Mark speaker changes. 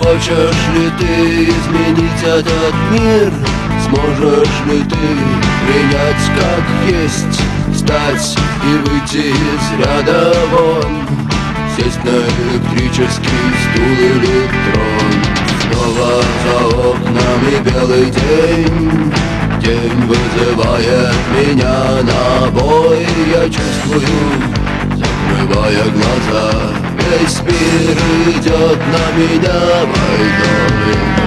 Speaker 1: Хочешь ли ты изменить этот мир? Сможешь ли ты принять как есть, стать и выйти из ряда вон, сесть на электрический стул или трон? Снова за окнами белый день, день вызывает меня на бой. Я чувствую, закрывая глаза, весь мир идет на меня войной.